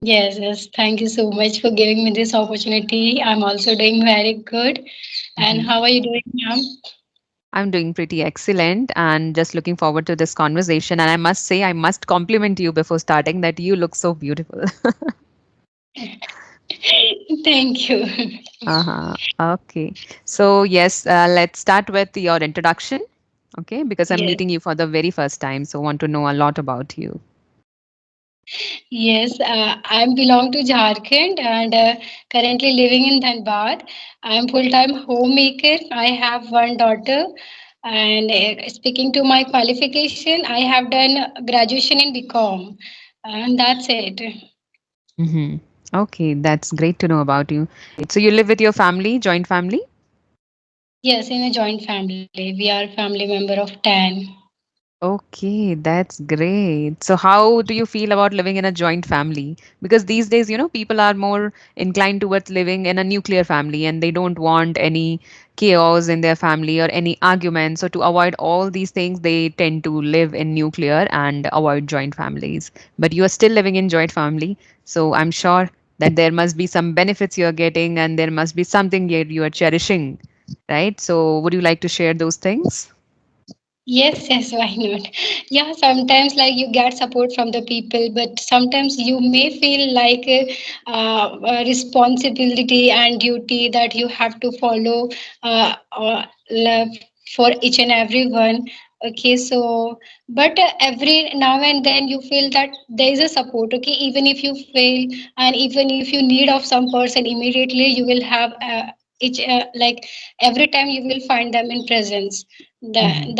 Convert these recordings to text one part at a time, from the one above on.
Yes, yes. Thank you so much for giving me this opportunity. I'm also doing very good. And Mhm. how are you doing, ma'am? I'm doing pretty excellent and just looking forward to this conversation. And I must say, I must compliment you before starting that you look so beautiful. Thank you. Uh-huh. Okay. So, yes, let's start with your introduction. Okay. Because I'm Yes, meeting you for the very first time. So, want to know a lot about you. yes. I belong to Jharkhand and currently living in Dhanbad. I'm full-time homemaker. I have one daughter. And speaking to my qualification, I have done graduation in BCom. And that's it. Mm-hmm. Okay. That's great to know about you. So, you live with your family, joint family? Yes, in a joint family. We are family member of 10. Okay, that's great. So, how do you feel about living in a joint family? Because these days, people are more inclined towards living in a nuclear family and they don't want any chaos in their family or any arguments. So, to avoid all these things, they tend to live in nuclear and avoid joint families. But you are still living in joint family. So, I'm sure that there must be some benefits you're getting and there must be something you are cherishing, right? So, would you like to share those things? Yes, yes, why not? Yeah, sometimes like you get support from the people, but sometimes you may feel like a responsibility and duty that you have to follow love for each and everyone. Okay, so but every now and then you feel that there is a support. Okay, even if you fail and even if you need of some person immediately, you will have each like every time you will find them in presence. Mm-hmm.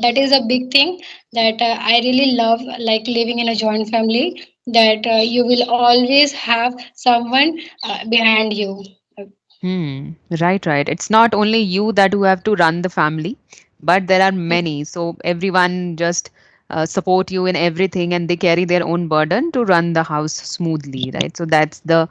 That is a big thing that I really love, like living in a joint family. That you will always have someone behind you. Hmm. Right, right. It's not only you that who have to run the family, but there are many. So everyone just support you in everything, and they carry their own burden to run the house smoothly, right? So that's the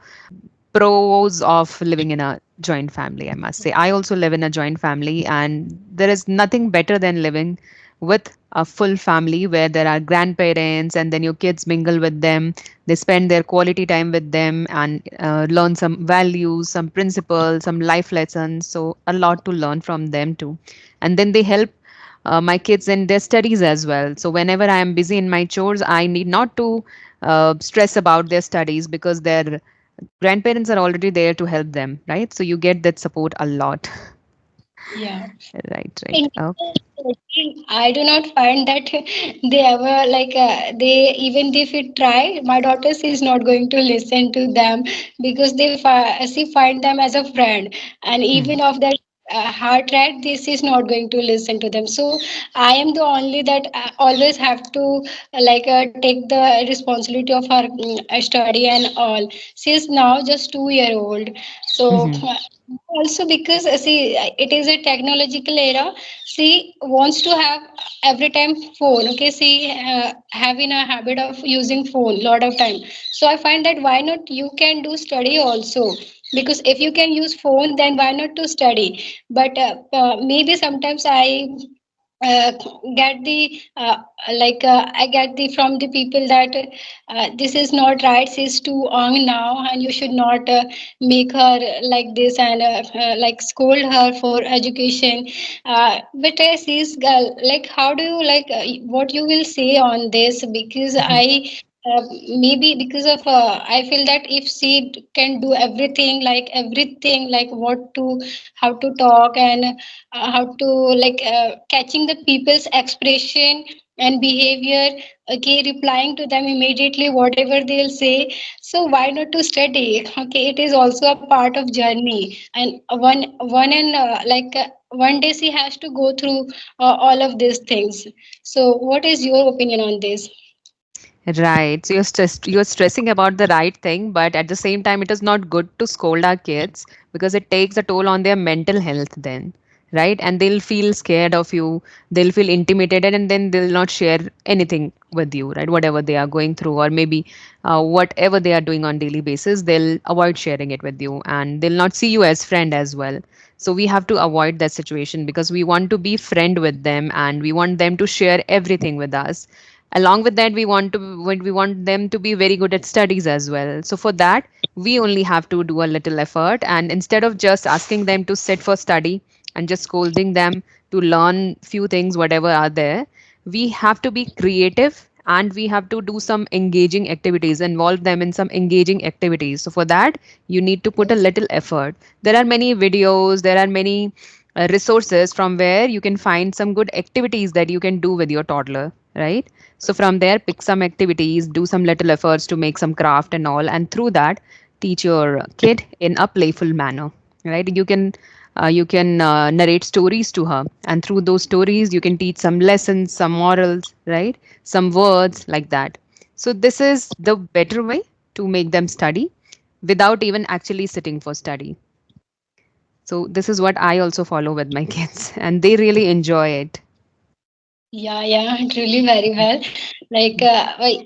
pros of living in a joint family, I must say. I also live in a joint family, and there is nothing better than living with a full family where there are grandparents and then your kids mingle with them. They spend their quality time with them and learn some values, some principles, some life lessons. So, a lot to learn from them too. And then they help my kids in their studies as well. So whenever I am busy in my chores, I need not to stress about their studies because their grandparents are already there to help them, right? So you get that support a lot. Yeah. Right, right. In Okay. I do not find that they ever like they even if you try, my daughter is not going to listen to them because she find them as a friend, and Hmm. even of that heart right, this is not going to listen to them. So I am the only that always have to take the responsibility of her study and all. She is now just 2 year old, so Hmm. also because see it is a technological era. She wants to have every time phone. Okay, she having a habit of using phone lot of time. So I find that why not you can do study also, because if you can use phone then why not to study. But maybe sometimes uh, get the I get the from the people that this is not right. She's too young now, and you should not make her like this and like scold her for education. But she's girl. Like, how do you like what you will say on this? Because Hmm. maybe because of I feel that if she can do everything like what to how to talk and how to catching the people's expression and behavior, okay, replying to them immediately whatever they'll say. So why not to study? Okay, it is also a part of journey, and one and one day she has to go through all of these things. So what is your opinion on this? Right. So you're stressing about the right thing, but at the same time, it is not good to scold our kids because it takes a toll on their mental health then, right? And they'll feel scared of you, they'll feel intimidated, and then they'll not share anything with you, right? Whatever they are going through, or maybe whatever they are doing on daily basis, they'll avoid sharing it with you, and they'll not see you as friend as well. So we have to avoid that situation because we want to be friend with them and we want them to share everything with us Along with that, we want them to be very good at studies as well. So for that, we only have to do a little effort, and instead of just asking them to sit for study and just scolding them to learn few things whatever are there, we have to be creative and we have to do some engaging activities, involve them in some engaging activities. So for that, you need to put a Yes. little effort. There are many videos, there are many resources from where you can find some good activities that you can do with your toddler, right? So from there, pick some activities, do some little efforts to make some craft and all, and through that, teach your kid in a playful manner, right? You can narrate stories to her, and through those stories, you can teach some lessons, some morals, right? Some words like that. So this is the better way to make them study without even actually sitting for study. So this is what I also follow with my kids, and they really enjoy it. Yeah, yeah, truly very well.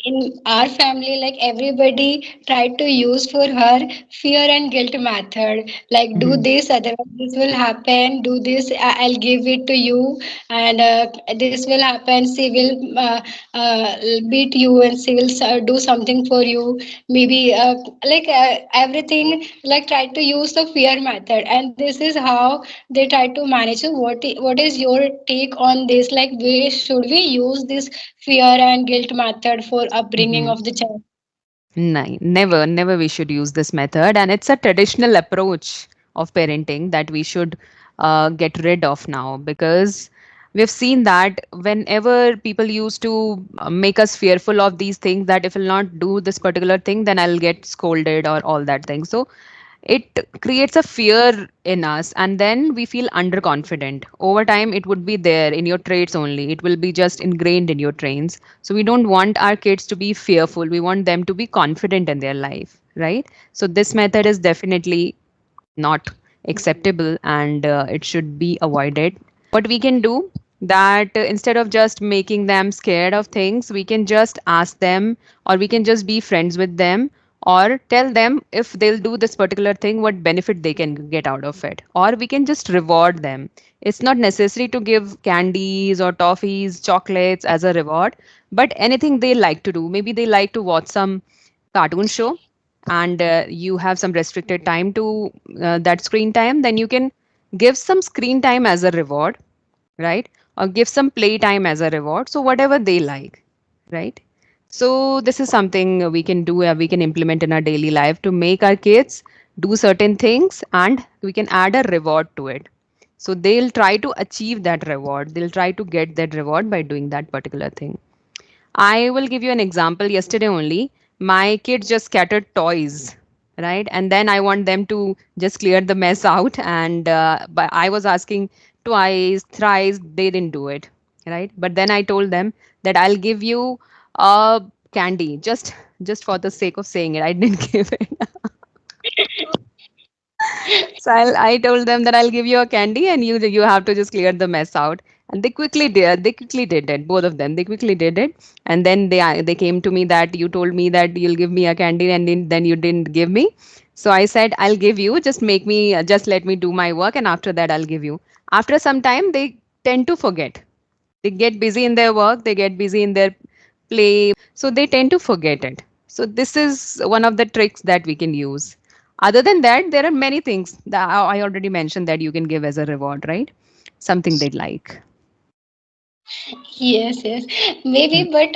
In our family, like everybody tried to use for her fear and guilt method. Like, do Mhm. this, otherwise this will happen. Do this, I'll give it to you, and this will happen. She will beat you, and she will do something for you. Maybe everything, like try to use the fear method, and this is how they try to manage. So what is your take on this? Like, should we use this fear and guilt method for upbringing Mhm. of the child? No, never we should use this method. And it's a traditional approach of parenting that we should get rid of now, because we've seen that whenever people used to make us fearful of these things, that if I'll not do this particular thing, then I'll get scolded or all that thing. So it creates a fear in us, and then we feel underconfident. Over time, it would be there in your traits only. It will be just ingrained in your traits. So we don't want our kids to be fearful. We want them to be confident in their life, right? So this method is definitely not acceptable, and it should be avoided. What we can do, that instead of just making them scared of things, we can just ask them, or we can just be friends with them, or tell them if they'll do this particular thing what benefit they can get out of it, or we can just reward them. It's not necessary to give candies or toffees, chocolates as a reward, but anything they like to do. Maybe they like to watch some cartoon show, and you have some restricted time to that screen time, then you can give some screen time as a reward, right? Or give some play time as a reward. So whatever they like, right? So this is something we can do, we can implement in our daily life to make our kids do certain things, and we can add a reward to it. So they'll try to achieve that reward. They'll try to get that reward by doing that particular thing. I will give you an example. Yesterday only, my kids just scattered toys, right? And then I want them to just clear the mess out. And but I was asking twice, thrice, they didn't do it, right? But then I told them that I'll give you a candy, just for the sake of saying it. I didn't give it. So I told them that I'll give you a candy and you have to just clear the mess out. And they quickly did. They quickly did it. Both of them. They quickly did it. And then they came to me that you told me that you'll give me a candy, and then you didn't give me. So I said I'll give you. Just make me. Just let me do my work, and after that I'll give you. After some time, they tend to forget. They get busy in their work. They get busy in their play, so they tend to forget it. So this is one of the tricks that we can use. Other than that, there are many things that I already mentioned that you can give as a reward, right? Something they like. Yes, yes, maybe, but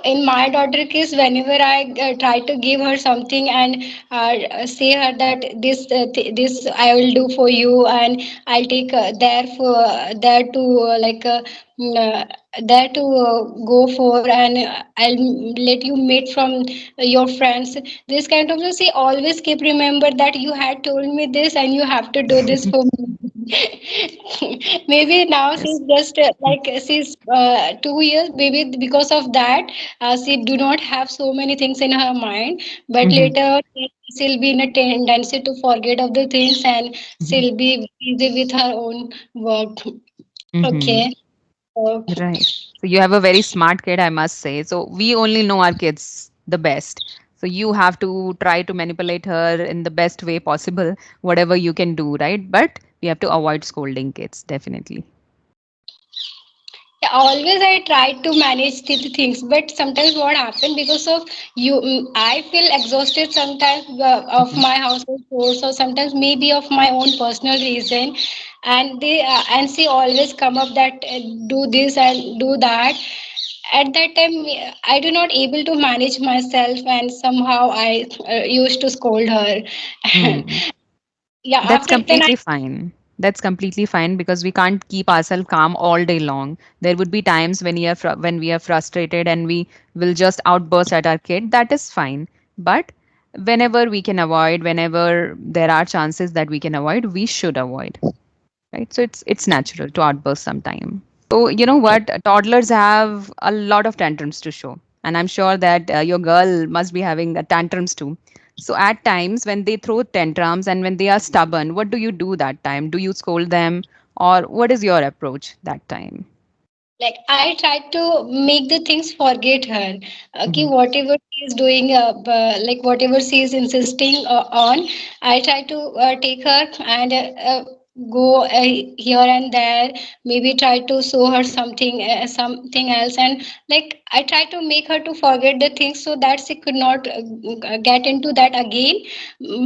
in my daughter case, whenever I try to give her something and say her that this I will do for you, and I'll take there to there to go for, and I'll let you meet from your friends. This kind of, she always keep remember that you had told me this and you have to do this for me. Maybe now Yes. she's just she's 2 years. Maybe because of that, she do not have so many things in her mind. But Hmm. later she'll be in a tendency to forget of the things, and she'll be busy with her own work. Hmm. Okay. So, Right. So you have a very smart kid, I must say. So we only know our kids the best. So you have to try to manipulate her in the best way possible, whatever you can do, right? But we have to avoid scolding kids, definitely. Yeah, always I try to manage the things, but sometimes what happen because of you, I feel exhausted sometimes of Mhm. my household chores, or sometimes maybe of my own personal reason, and they and she always come up that do this and do that. At that time, I do not able to manage myself, and somehow I used to scold her. Hmm. Yeah, That's after then I. completely fine. That's completely fine because we can't keep ourselves calm all day long. There would be times when when we are frustrated and we will just outburst at our kid. That is fine. But whenever we can avoid, whenever there are chances that we can avoid, we should avoid. Right? So it's natural to outburst sometime. So, you know what? Toddlers have a lot of tantrums to show. And I'm sure that your girl must be having tantrums too. So, at times when they throw tantrums and when they are stubborn, what do you do that time? Do you scold them? Or what is your approach that time? Like I try to make the things forget her. Okay, Hmm. whatever she is doing, like whatever she is insisting on, I try to take her and go here and there. Maybe try to show her something else, and like I try to make her to forget the things so that she could not get into that again.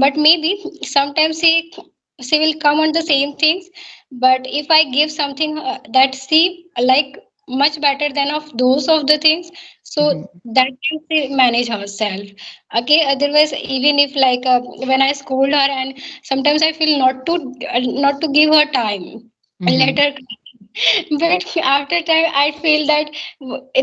But maybe sometimes she will come on the same things, but if I give something that she like much better than of those of the things, so Hmm. that can she manage herself. Okay, otherwise even if like when I scold her, and sometimes I feel not to give her time, let Hmm. her. But after time I feel that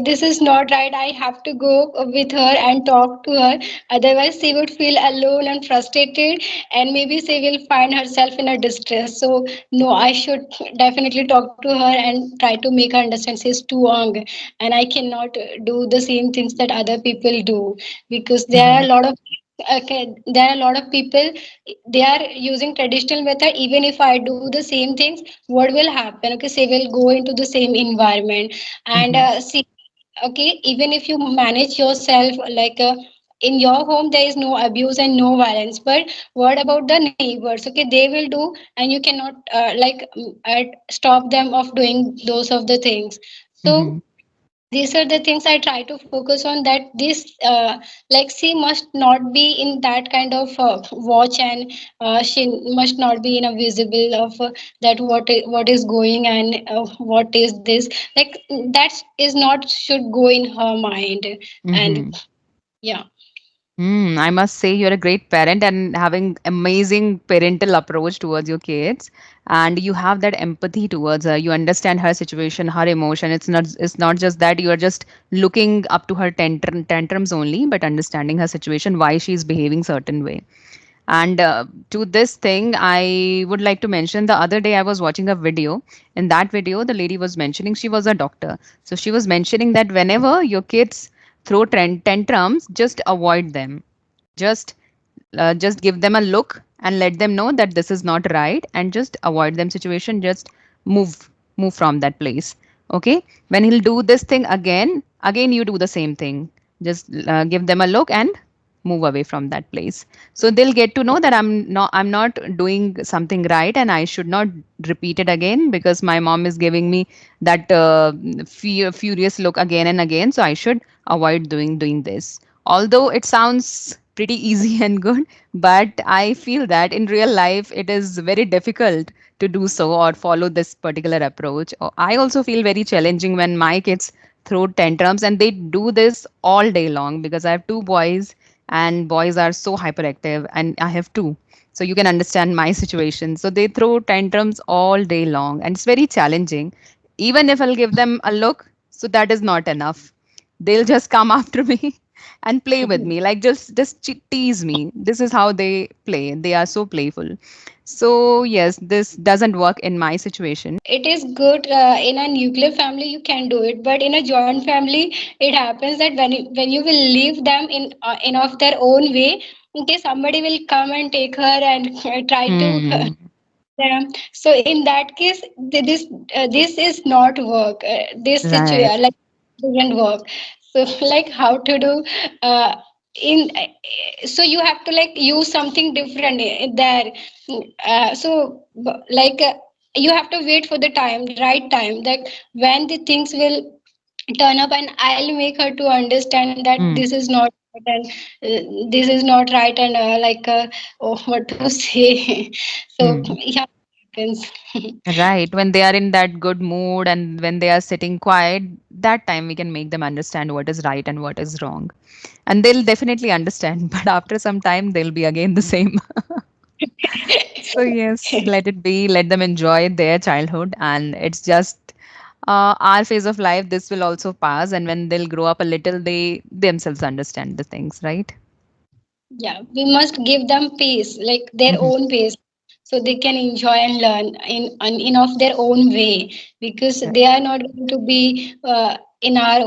this is not right, I have to go with her and talk to her, otherwise she would feel alone and frustrated, and maybe she will find herself in a distress. So no, I should definitely talk to her and try to make her understand she's too young, and I cannot do the same things that other people do, because there are Hmm. a lot of. Okay, there are a lot of people, they are using traditional method. Even if I do the same things, what will happen? Okay, they will go into the same environment, and Hmm. see, okay, even if you manage yourself like in your home there is no abuse and no violence, but what about the neighbors? Okay, they will do, and you cannot stop them of doing those of the things. So Hmm. these are the things I try to focus on, that this like she must not be in that kind of watch, and she must not be in a visible of that what is going, and what is this, like that is not should go in her mind. And Hmm. yeah. I must say you're a great parent and having amazing parental approach towards your kids, and you have that empathy towards her. You understand her situation, her emotion. It's not just that you are just looking up to her tantrums only, but understanding her situation, why she's behaving certain way. And to this thing, I would like to mention the other day I was watching a video. In that video, the lady was mentioning she was a doctor. So she was mentioning that whenever your kids throw tantrums, just avoid them. Just give them a look and let them know that this is not right, and just avoid them situation. Just move move from that place. Okay, when he'll do this thing again you do the same thing. Just give them a look and move away from that place, so they'll get to know that I'm not doing something right, and I should not repeat it again because my mom is giving me that furious look again and again, so I should avoid doing this. Although it sounds pretty easy and good, but I feel that in real life it is very difficult to do so or follow this particular approach. I also feel very challenging when my kids throw tantrums, and they do this all day long because I have two boys, and boys are so hyperactive, and I have two. So you can understand my situation. So they throw tantrums all day long, and it's very challenging. Even if I'll give them a look, so that is not enough. They'll just come after me and play with me, like just tease me. This is how they play. They are so playful. So yes, this doesn't work in my situation. It is good in a nuclear family you can do it, but in a joint family it happens that when you will leave them in of their own way, okay, somebody will come and take her and try to Hmm. so in that case, this is not work. This Right. situation like doesn't work. So like how to do in so you have to like use something different there. So like you have to wait for the time, right time, that when the things will turn up, and I'll make her to understand that Hmm. this is not right, and this is not right, and oh, what to say. So Hmm. yeah, happens. Right. When they are in that good mood and when they are sitting quiet, that time we can make them understand what is right and what is wrong. And they'll definitely understand. But after some time, they'll be again the same. So, yes, let it be. Let them enjoy their childhood. And it's just our phase of life. This will also pass. And when they'll grow up a little, they themselves understand the things, right? Yeah, we must give them pace, like their Hmm. own pace, so they can enjoy and learn in of their own way, because Right. they are not going to be in our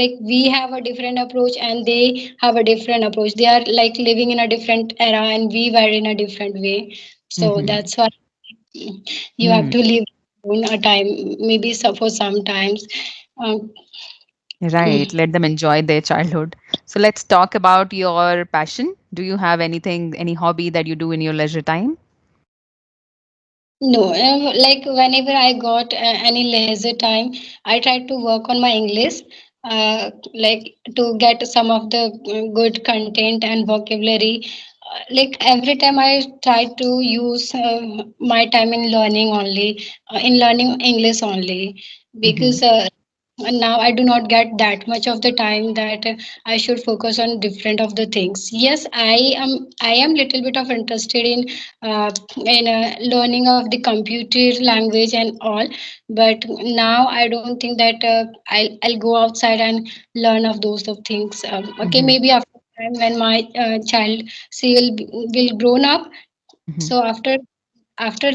like we have a different approach and they have a different approach. They are like living in a different era and we were in a different way. So Hmm. that's why you have Hmm. to live in a time, maybe so for sometimes. Um, Right. Let them enjoy their childhood. So let's talk about your passion. Do you have anything, any hobby that you do in your leisure time? No, like whenever I got any leisure time, I try to work on my English, like to get some of the good content and vocabulary. Like every time I try to use my time in learning only, in learning English only, Hmm. because and now I do not get that much of the time that I should focus on different of the things. Yes, I am little bit of interested in learning of the computer language and all, but now I don't think that I'll go outside and learn of those of things. Okay, Hmm. maybe after time when my child she will grown up. Hmm. So after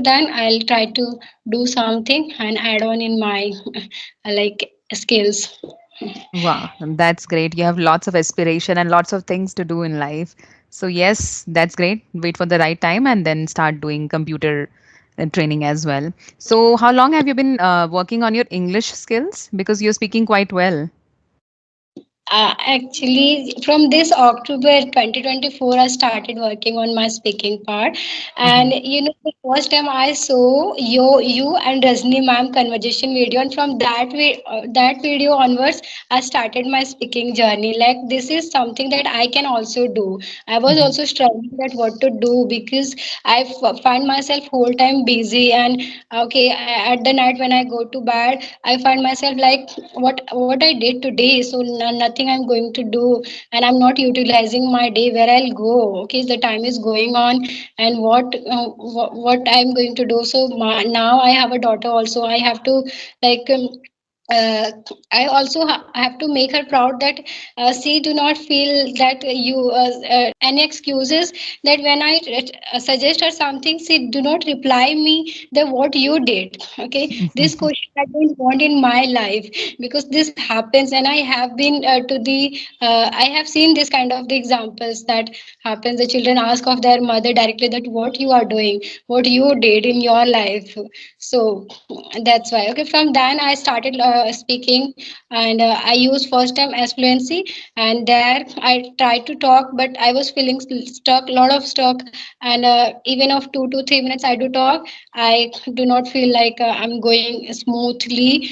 then I'll try to do something and add on in my like skills. Wow, that's great. You have lots of aspiration and lots of things to do in life. So, yes, that's great. Wait for the right time and then start doing computer training as well. So, how long have you been working on your English skills? Because you're speaking quite well. Actually, from this October 2024, I started working on my speaking part. Hmm. And the first time I saw you and Rajni ma'am conversation video, and from that video onwards, I started my speaking journey. Like this is something that I can also do. I was Hmm. also struggling that what to do, because find myself whole time busy, and okay, at the night when I go to bed, I find myself like what I did today, so nothing I'm going to do, and I'm not utilizing my day, where I'll go. Okay, the time is going on, and what I'm going to do. So now I have a daughter also. I have to like uh, I also have to make her proud that she do not feel that you any excuses, that when I suggest her something, she do not reply me that what you did. Okay, this question I don't want in my life, because this happens, and I have been to the I have seen this kind of the examples that happens. The children ask of their mother directly that what you are doing, what you did in your life. So that's why. Okay, from then I started speaking, and I used first time as fluency, and there I tried to talk, but I was feeling stuck, lot of stuck, and even of 2 to 3 minutes I do talk, I do not feel like I'm going smoothly.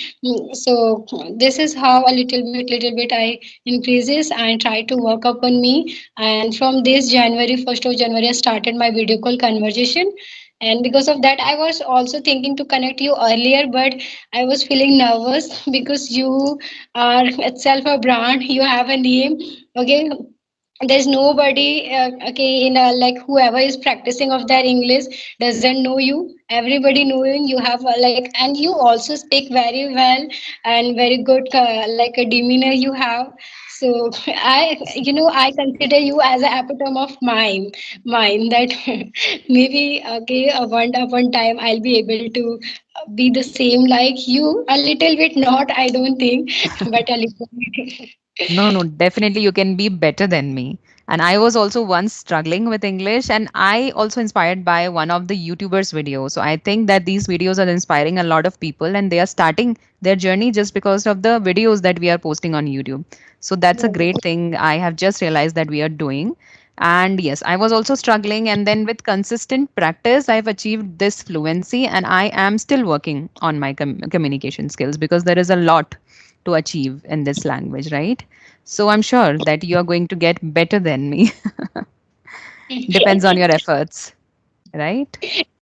So this is how a little bit I increases and try to work upon me. And from this January, 1st of January, I started my video call conversation, and because of that I was also thinking to connect you earlier, but I was feeling nervous because you are itself a brand, you have a name. Okay, there's nobody okay in like whoever is practicing of their English doesn't know you. Everybody knowing you have like, and you also speak very well, and very good like a demeanor you have. So I consider you as an epitome of mine that maybe okay one time I'll be able to be the same like you, a little bit, not I don't think, but a little bit. No, no, definitely you can be better than me. And I was also once struggling with English, and I also inspired by one of the YouTubers' videos. So I think that these videos are inspiring a lot of people, and they are starting their journey just because of the videos that we are posting on YouTube. So that's a great thing I have just realized that we are doing. And yes, I was also struggling. And then with consistent practice, I've achieved this fluency. And I am still working on my communication skills because there is a lot to achieve in this language, right? So I'm sure that you are going to get better than me. Depends on your efforts, right?